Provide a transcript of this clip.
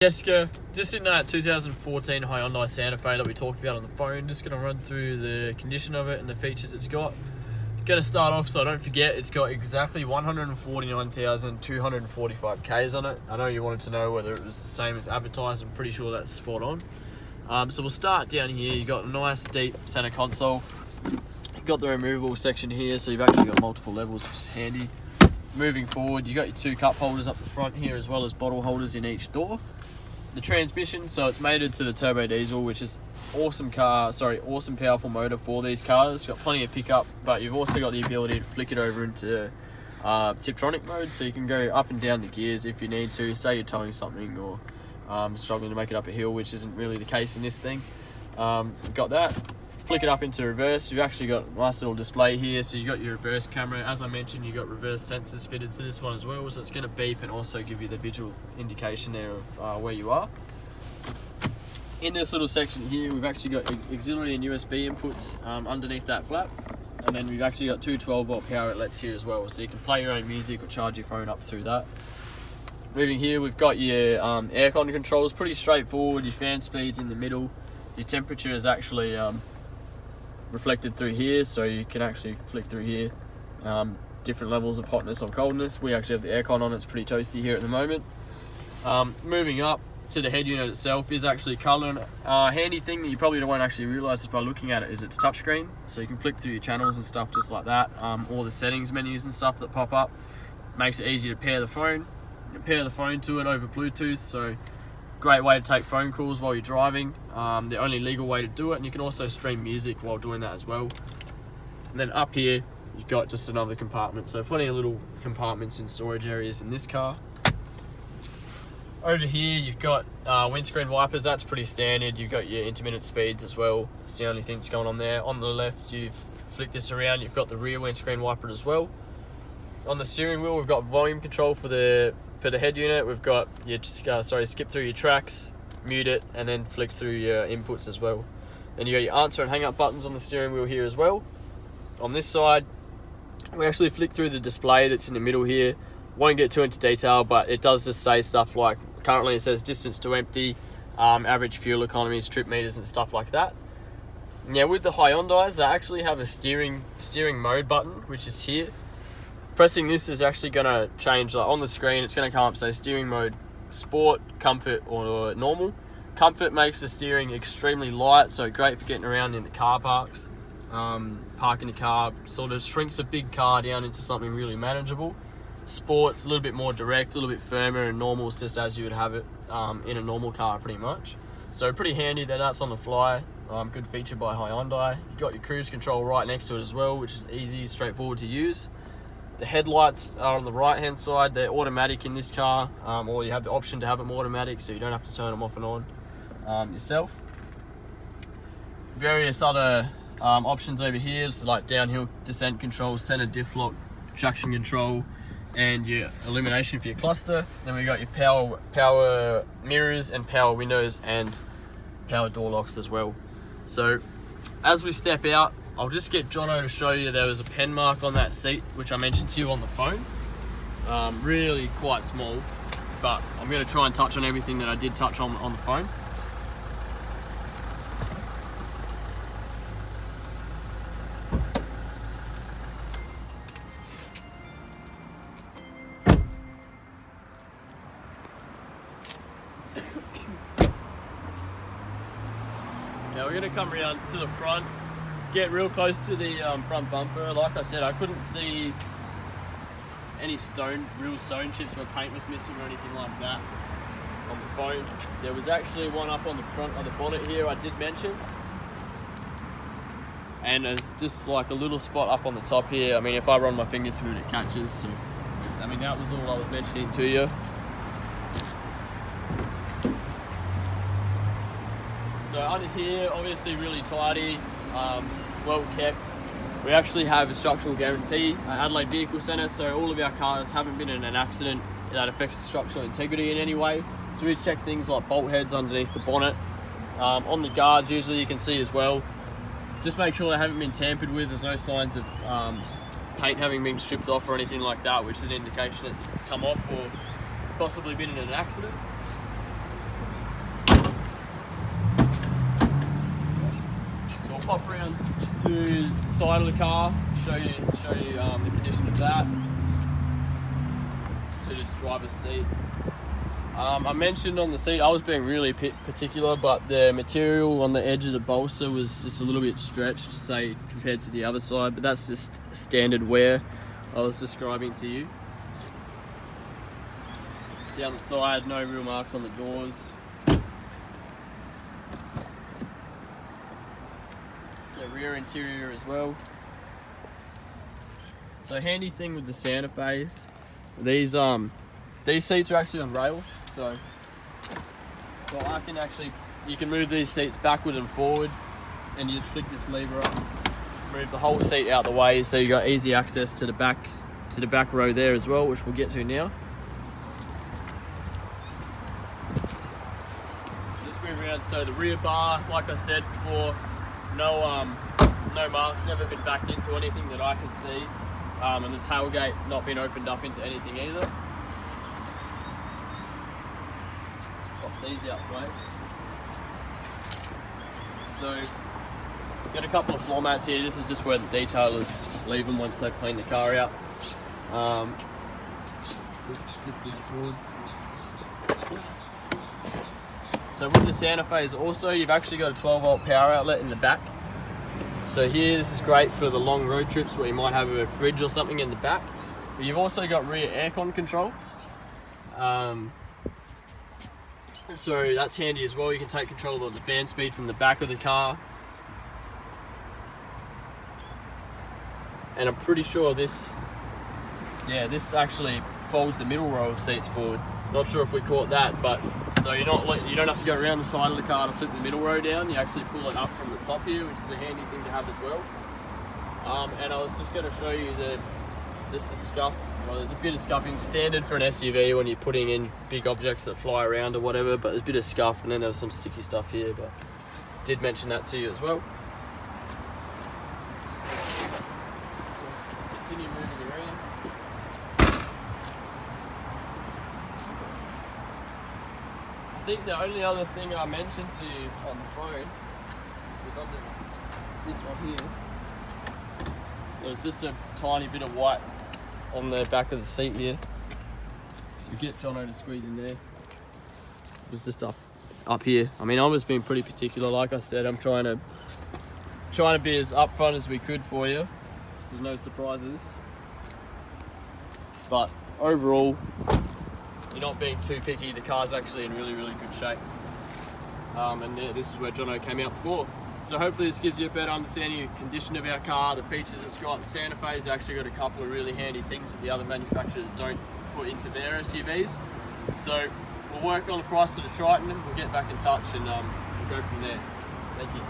Jessica, just in that 2014 Hyundai Santa Fe that we talked about on the phone, just going to run through the condition of it and the features it's got. Going to start off, so I don't forget, it's got exactly 149,245 Ks on it. I know you wanted to know whether it was the same as advertised. I'm pretty sure that's spot on. So we'll start down here. You've got a nice deep center console. You've got the removable section here, so you've actually got multiple levels, which is handy. Moving forward, you've got your two cup holders up the front here, as well as bottle holders in each door. The transmission, so it's mated to the turbo diesel, which is awesome powerful motor for these cars. It's got plenty of pickup, but you've also got the ability to flick it over into Tiptronic mode, so you can go up and down the gears if you need to. Say you're towing something or struggling to make it up a hill, which isn't really the case in this thing. You've got that. Flick it up into reverse. You've actually got a nice little display here, so you've got your reverse camera. As I mentioned, you've got reverse sensors fitted to this one as well, so it's going to beep and also give you the visual indication there of where you are. In this little section here, we've actually got auxiliary and USB inputs underneath that flap, and then we've actually got two 12-volt power outlets here as well, so you can play your own music or charge your phone up through that. Moving here, we've got your aircon controls. Pretty straightforward. Your fan speed's in the middle. Your temperature is actually reflected through here, so you can actually flick through here different levels of hotness or coldness. We actually have the aircon on. It's pretty toasty here at the moment. Moving up to the head unit itself is actually colour. Handy thing that you probably won't actually realise just by looking at it is it's touchscreen, so you can flick through your channels and stuff just like that, or the settings menus and stuff that pop up. Makes it easy to pair the phone to it over Bluetooth, so great way to take phone calls while you're driving. The only legal way to do it, and you can also stream music while doing that as well. And then up here you've got just another compartment, so plenty of little compartments and storage areas in this car. Over here you've got windscreen wipers. That's pretty standard. You've got your intermittent speeds as well. It's the only thing that's going on there. On the left, you've flicked this around, you've got the rear windscreen wiper as well. On the steering wheel, we've got volume control for the head unit. We've got your skip through your tracks, mute it, and then flick through your inputs as well. Then you got your answer and hang up buttons on the steering wheel here as well. On this side, we actually flick through the display that's in the middle here. Won't get too into detail, but it does just say stuff like, currently it says distance to empty, average fuel economies, trip meters and stuff like that. Now with the Hyundais, they actually have a steering mode button, which is here. Pressing this is actually going to change, like on the screen, it's going to come up, say steering mode, sport, comfort or normal. Comfort makes the steering extremely light, so great for getting around in the car parks. Parking the car sort of shrinks a big car down into something really manageable. Sport's a little bit more direct, a little bit firmer, and normal is just as you would have it in a normal car pretty much. So pretty handy that that's on the fly. Good feature by Hyundai. You've got your cruise control right next to it as well, which is easy, straightforward to use. The headlights are on the right hand side. They're automatic in this car, or you have the option to have them automatic, so you don't have to turn them off and on yourself. Various other options over here, so like downhill descent control, center diff lock, traction control, and your illumination for your cluster. Then we got your power mirrors and power windows and power door locks as well. So as we step out, I'll just get Jono to show you there was a pen mark on that seat, which I mentioned to you on the phone. Really quite small, but I'm going to try and touch on everything that I did touch on the phone. Now we're going to come around to the front, get real close to the front bumper. Like I said, I couldn't see any real stone chips where paint was missing or anything like that on the phone. There was actually one up on the front of the bonnet here I did mention, and there's just like a little spot up on the top here. I mean, if I run my finger through it, it catches. So I mean, that was all I was mentioning to you. So under here, obviously really tidy, well kept. We actually have a structural guarantee at Adelaide Vehicle Centre, so all of our cars haven't been in an accident that affects the structural integrity in any way. So we check things like bolt heads underneath the bonnet. On the guards, usually you can see as well. Just make sure they haven't been tampered with. There's no signs of paint having been stripped off or anything like that, which is an indication it's come off or possibly been in an accident. to the side of the car, show you the condition of that. To this driver's seat. I mentioned on the seat I was being really particular, but the material on the edge of the bolster was just a little bit stretched, say, compared to the other side, but that's just standard wear I was describing to you. Down the side, no real marks on the doors. It's the rear interior as well. So handy thing with the Santa Fe's, these seats are actually on rails, so I can actually, you can move these seats backward and forward, and you just flick this lever up, move the whole seat out the way, so you got easy access to the back row there as well, which we'll get to now. Just move around. So the rear bar, like I said before, no marks, never been backed into anything that I can see. And the tailgate not been opened up into anything either. Let's pop these out the way. So, got a couple of floor mats here. This is just where the detailers leave them once they've cleaned the car out. Flip this forward. So with the Santa Fe's also, you've actually got a 12-volt power outlet in the back. So here, this is great for the long road trips where you might have a fridge or something in the back. But you've also got rear aircon controls. So that's handy as well. You can take control of the fan speed from the back of the car. And I'm pretty sure this actually folds the middle row of seats forward. Not sure if we caught that, but so you don't have to go around the side of the car to flip the middle row down. You actually pull it up from the top here, which is a handy thing to have as well. And I was just going to show you the scuff. Well, there's a bit of scuffing, standard for an SUV when you're putting in big objects that fly around or whatever, but there's a bit of scuff, and then there's some sticky stuff here, but did mention that to you as well. So continue moving around. I think the only other thing I mentioned to you on the phone was under this one here. There was just a tiny bit of white on the back of the seat here. So get Jono to squeeze in there. It was just up here. I mean, I was being pretty particular. Like I said, I'm trying to be as upfront as we could for you, so there's no surprises. But overall, you're not being too picky. The car's actually in really, really good shape. And yeah, this is where Jono came out before. So hopefully this gives you a better understanding of the condition of our car, the features it's got. Santa Fe's actually got a couple of really handy things that the other manufacturers don't put into their SUVs. So we'll work on the price of the Triton, and we'll get back in touch, and we'll go from there. Thank you.